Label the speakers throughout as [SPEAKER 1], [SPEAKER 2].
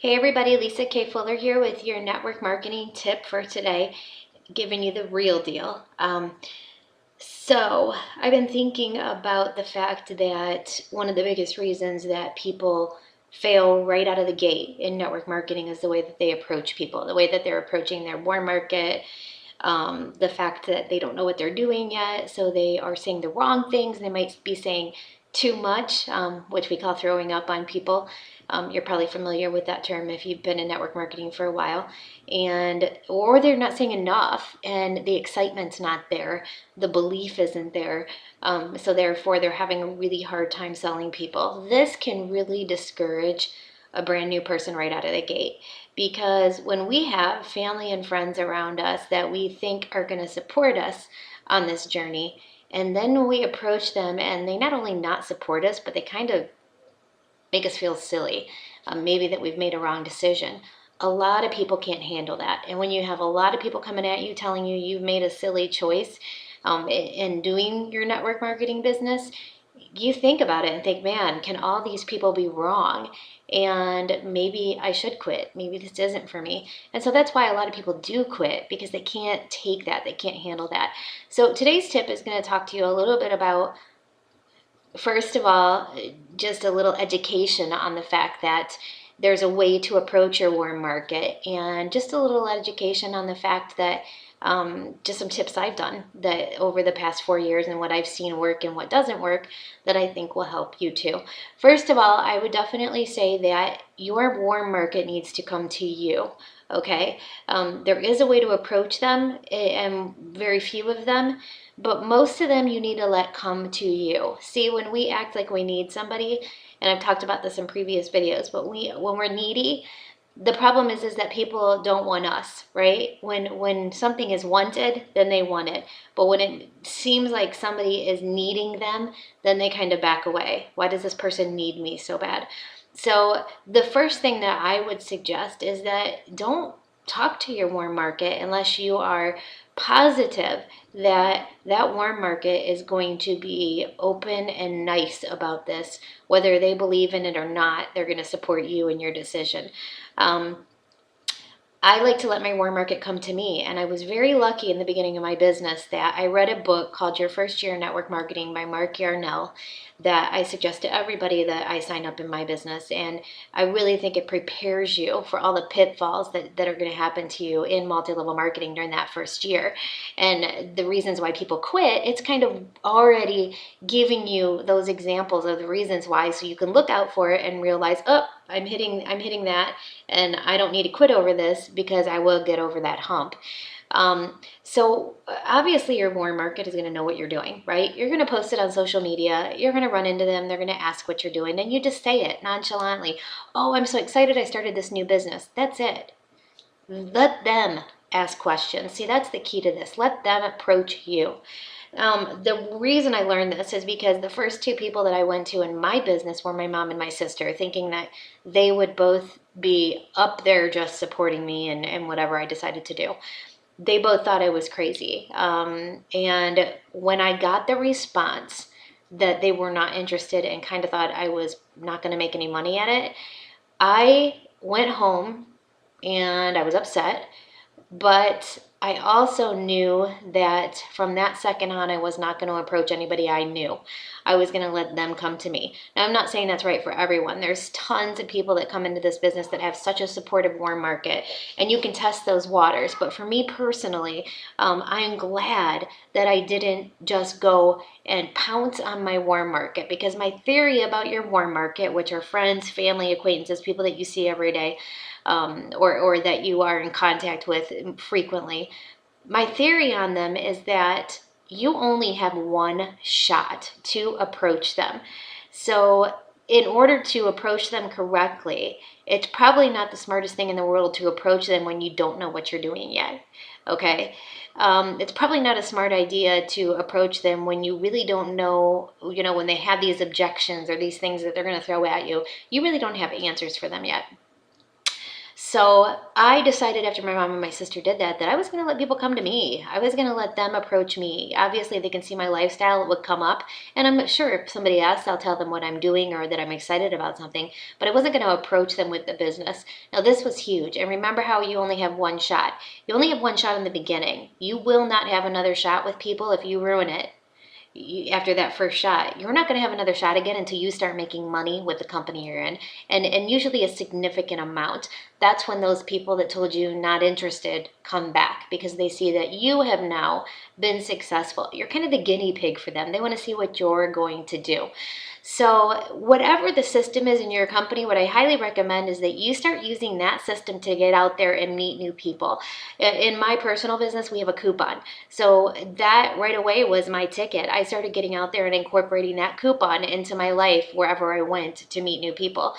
[SPEAKER 1] Hey everybody, Lisa K. Fuller here with your network marketing tip for today, giving you the real deal. So I've been thinking about the fact that one of the biggest reasons that people fail right out of the gate in network marketing is the way that they approach people, the way that they're approaching their warm market, the fact that they don't know what they're doing yet, so they are saying the wrong things. They might be saying too much, which we call throwing up on people. You're probably familiar with that term if you've been in network marketing for a while. Or they're not saying enough and the excitement's not there, the belief isn't there, so therefore they're having a really hard time selling people. This can really discourage a brand new person right out of the gate, because when we have family and friends around us that we think are going to support us on this journey, and then when we approach them and they not only not support us, but they kind of make us feel silly, maybe that we've made a wrong decision. A lot of people can't handle that. And when you have a lot of people coming at you telling you you've made a silly choice in doing your network marketing business, you think about it and think, man, can all these people be wrong? And maybe I should quit. Maybe this isn't for me. And so that's why a lot of people do quit, because they can't take that. They can't handle that. So today's tip is going to talk to you a little bit about, first of all, just a little education on the fact that there's a way to approach your warm market, and just a little education on the fact that just some tips I've done that over the past 4 years and what I've seen work and what doesn't work that I think will help you too. First of all, I would definitely say that your warm market needs to come to you. Okay, there is a way to approach them, and very few of them, but most of them you need to let come to you. See, when we act like we need somebody, and I've talked about this in previous videos, but when we're needy, the problem is that people don't want us, right? When something is wanted, then they want it. But when it seems like somebody is needing them, then they kind of back away. Why does this person need me so bad? So the first thing that I would suggest is that don't talk to your warm market unless you are positive that that warm market is going to be open and nice about this. Whether they believe in it or not, they're going to support you in your decision. I like to let my warm market come to me, and I was very lucky in the beginning of my business that I read a book called Your First Year in Network Marketing by Mark Yarnell that I suggest to everybody that I sign up in my business, and I really think it prepares you for all the pitfalls that are going to happen to you in multi-level marketing during that first year. And the reasons why people quit, it's kind of already giving you those examples of the reasons why, so you can look out for it and realize, oh, I'm hitting that, and I don't need to quit over this because I will get over that hump. So obviously your warm market is going to know what you're doing, right? You're going to post it on social media. You're going to run into them. They're going to ask what you're doing. And you just say it nonchalantly. Oh, I'm so excited I started this new business. That's it. Let them ask questions. See, that's the key to this. Let them approach you. The reason I learned this is because the first two people that I went to in my business were my mom and my sister, thinking that they would both be up there just supporting me and whatever I decided to do. They both thought I was crazy. And when I got the response that they were not interested and kind of thought I was not going to make any money at it, I went home and I was upset. But I also knew that from that second on, I was not going to approach anybody I knew. I was going to let them come to me. Now, I'm not saying that's right for everyone. There's tons of people that come into this business that have such a supportive warm market, and you can test those waters. But for me personally, I'm glad that I didn't just go and pounce on my warm market, because my theory about your warm market, which are friends, family, acquaintances, people that you see every day, or that you are in contact with frequently, my theory on them is that you only have one shot to approach them. So in order to approach them correctly, it's probably not the smartest thing in the world to approach them when you don't know what you're doing yet. Okay? It's probably not a smart idea to approach them when you really don't know, when they have these objections or these things that they're going to throw at you. You really don't have answers for them yet. So I decided after my mom and my sister did that, that I was going to let people come to me. I was going to let them approach me. Obviously, they can see my lifestyle, it would come up. And I'm sure if somebody asks, I'll tell them what I'm doing or that I'm excited about something. But I wasn't going to approach them with the business. Now, this was huge. And remember how you only have one shot. You only have one shot in the beginning. You will not have another shot with people if you ruin it. After that first shot, you're not going to have another shot again until you start making money with the company you're in, and usually a significant amount. That's when those people that told you not interested come back, because they see that you have now been successful. You're kind of the guinea pig for them. They want to see what you're going to do. So whatever the system is in your company, what I highly recommend is that you start using that system to get out there and meet new people. In my personal business, we have a coupon. So that right away was my ticket. I started getting out there and incorporating that coupon into my life wherever I went to meet new people.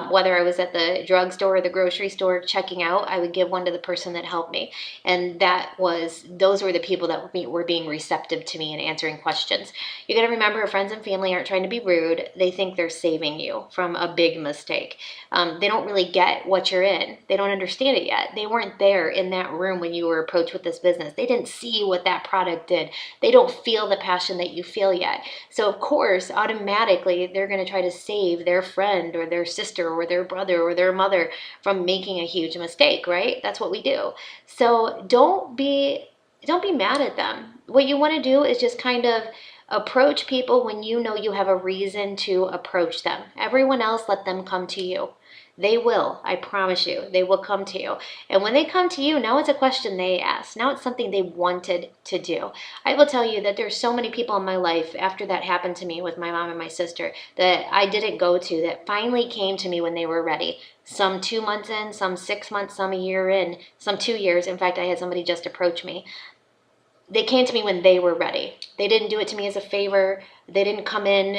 [SPEAKER 1] Whether I was at the drugstore or the grocery store checking out, I would give one to the person that helped me. And those were the people that were being receptive to me and answering questions. You got to remember, friends and family aren't trying to be rude. They think they're saving you from a big mistake. They don't really get what you're in. They don't understand it yet. They weren't there in that room when you were approached with this business. They didn't see what that product did. They don't feel the passion that you feel yet. So of course, automatically, they're going to try to save their friend or their sister or their brother or their mother from making a huge mistake, right? That's what we do. So don't be mad at them. What you want to do is just kind of approach people when you know you have a reason to approach them. Everyone else, let them come to you. They will, I promise you, they will come to you. And when they come to you, now it's a question they ask. Now it's something they wanted to do. I will tell you that there's so many people in my life after that happened to me with my mom and my sister that I didn't go to that finally came to me when they were ready. Some 2 months in, some 6 months, some a year in, some 2 years. In fact, I had somebody just approach me. They came to me when they were ready. They didn't do it to me as a favor. They didn't come in,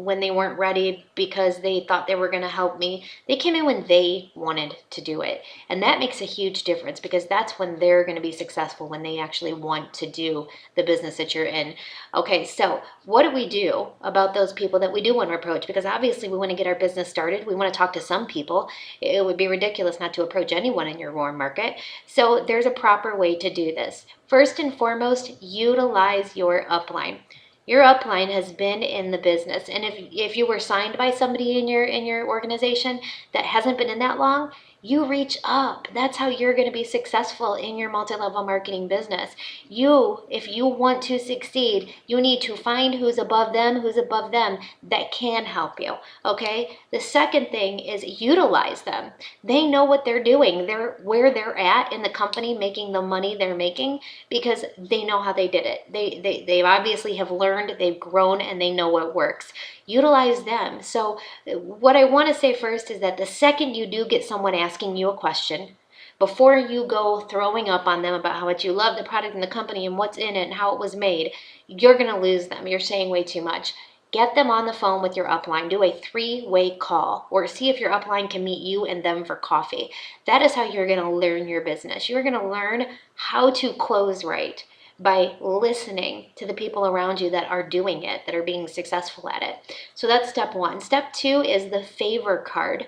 [SPEAKER 1] when they weren't ready because they thought they were going to help me. They came in when they wanted to do it. And that makes a huge difference, because that's when they're going to be successful, when they actually want to do the business that you're in. Okay, so what do we do about those people that we do want to approach? Because obviously we want to get our business started. We want to talk to some people. It would be ridiculous not to approach anyone in your warm market. So there's a proper way to do this. First and foremost, utilize your upline. Your upline has been in the business, and if you were signed by somebody in your organization that hasn't been in that long, you reach up. That's how you're going to be successful in your multi-level marketing business. If you want to succeed, you need to find who's above them that can help you, okay? The second thing is utilize them. They know what they're doing. They're where they're at in the company making the money they're making because they know how they did it. They obviously have learned, they've grown, and they know what works. Utilize them. So what I want to say first is that the second you do get someone asking you a question, before you go throwing up on them about how much you love the product and the company and what's in it and how it was made, you're going to lose them. You're saying way too much. Get them on the phone with your upline. Do a 3-way call, or see if your upline can meet you and them for coffee. That is how you're going to learn your business. You're going to learn how to close right by listening to the people around you that are doing it, that are being successful at it. So that's step one. Step two is the favor card.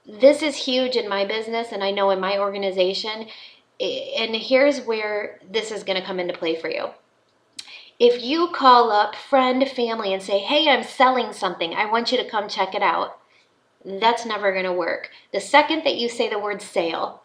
[SPEAKER 1] This is huge in my business, and I know in my organization, and here's where this is going to come into play for you. If you call up friend, family, and say, hey, I'm selling something, I want you to come check it out, that's never going to work. The second that you say the word sale,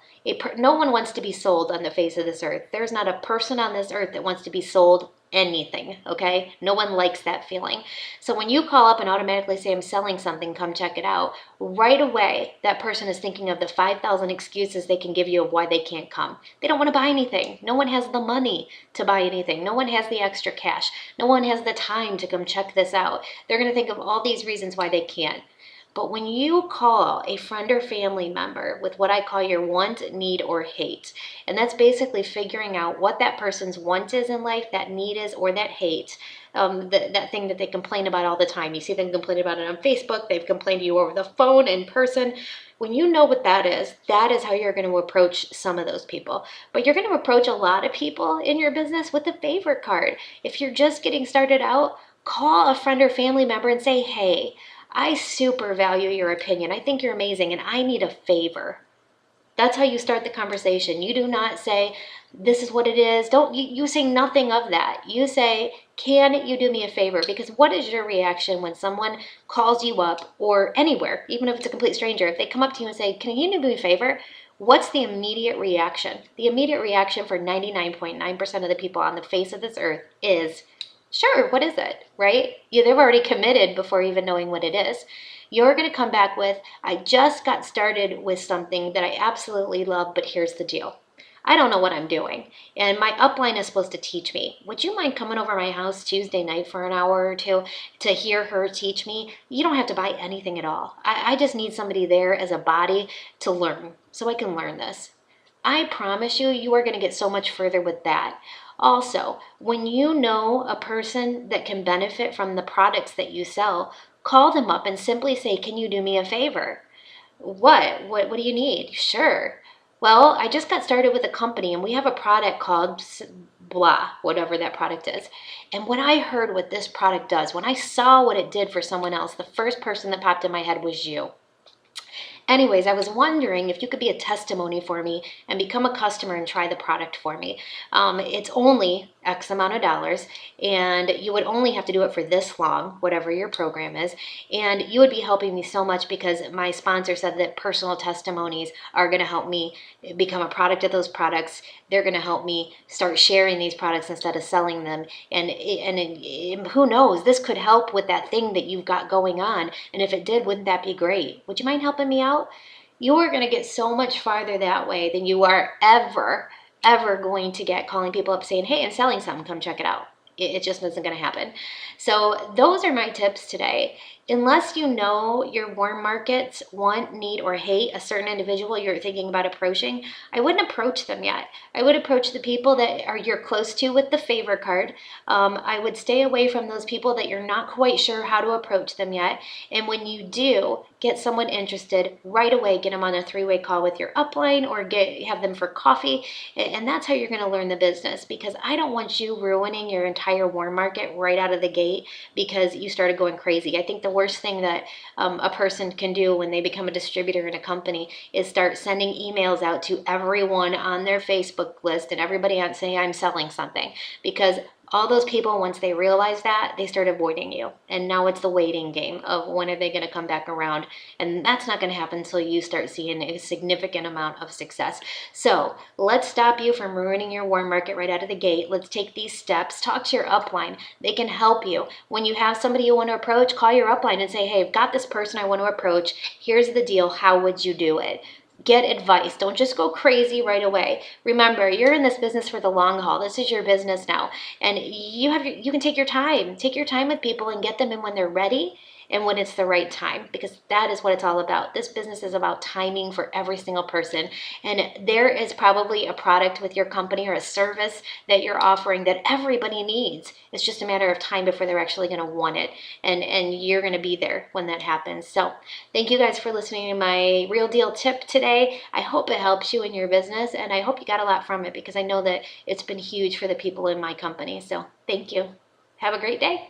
[SPEAKER 1] no one wants to be sold on the face of this earth. There's not a person on this earth that wants to be sold anything, okay? No one likes that feeling. So when you call up and automatically say, I'm selling something, come check it out, right away, that person is thinking of the 5,000 excuses they can give you of why they can't come. They don't want to buy anything. No one has the money to buy anything. No one has the extra cash. No one has the time to come check this out. They're going to think of all these reasons why they can't. But when you call a friend or family member with what I call your want, need, or hate, and that's basically figuring out what that person's want is in life, that need is, or that hate, that thing that they complain about all the time. You see them complain about it on Facebook. They've complained to you over the phone, in person. When you know what that is how you're going to approach some of those people. But you're going to approach a lot of people in your business with a favor card. If you're just getting started out, call a friend or family member and say, hey, I super value your opinion. I think you're amazing, and I need a favor. That's how you start the conversation. You do not say, this is what it is. You say nothing of that. You say, can you do me a favor? Because what is your reaction when someone calls you up, or anywhere, even if it's a complete stranger, if they come up to you and say, can you do me a favor? What's the immediate reaction? The immediate reaction for 99.9% of the people on the face of this earth is, sure, what is it, right? They've already committed before even knowing what it is. You're going to come back with, I just got started with something that I absolutely love, but here's the deal. I don't know what I'm doing, and my upline is supposed to teach me. Would you mind coming over my house Tuesday night for an hour or two to hear her teach me? You don't have to buy anything at all. I just need somebody there as a body to learn, so I can learn this. I promise you, you are going to get so much further with that. Also, when you know a person that can benefit from the products that you sell, call them up and simply say, can you do me a favor? What do you need? Sure. Well, I just got started with a company and we have a product called blah, whatever that product is. And when I heard what this product does, when I saw what it did for someone else, the first person that popped in my head was you. Anyways, I was wondering if you could be a testimony for me and become a customer and try the product for me. It's only X amount of dollars, and you would only have to do it for this long, whatever your program is, and you would be helping me so much because my sponsor said that personal testimonies are going to help me become a product of those products. They're going to help me start sharing these products instead of selling them, and who knows, this could help with that thing that you've got going on, and if it did, wouldn't that be great? Would you mind helping me out? You're going to get so much farther that way than you are ever going to get calling people up saying, hey, I'm selling something, come check it out. It just isn't going to happen. So those are my tips today. Unless you know your warm markets want, need, or hate a certain individual you're thinking about approaching, I wouldn't approach them yet. I would approach the people that you're close to with the favor card. I would stay away from those people that you're not quite sure how to approach them yet. And when you do get someone interested, right away get them on a three-way call with your upline or have them for coffee. And that's how you're going to learn the business, because I don't want you ruining your entire warm market right out of the gate because you started going crazy. I think the worst thing that a person can do when they become a distributor in a company is start sending emails out to everyone on their Facebook list and everybody on saying I'm selling something, because all those people, once they realize that, they start avoiding you. And now it's the waiting game of when are they going to come back around. And that's not going to happen until you start seeing a significant amount of success. So let's stop you from ruining your warm market right out of the gate. Let's take these steps. Talk to your upline. They can help you. When you have somebody you want to approach, call your upline and say, hey, I've got this person I want to approach. Here's the deal. How would you do it? Get advice. Don't just go crazy right away. Remember, you're in this business for the long haul. This is your business now. And you can take your time. Take your time with people and get them in when they're ready and when it's the right time, because that is what it's all about. This business is about timing for every single person. And there is probably a product with your company or a service that you're offering that everybody needs. It's just a matter of time before they're actually going to want it. And you're going to be there when that happens. So thank you guys for listening to my real deal tip today. I hope it helps you in your business, and I hope you got a lot from it, because I know that it's been huge for the people in my company. So thank you. Have a great day.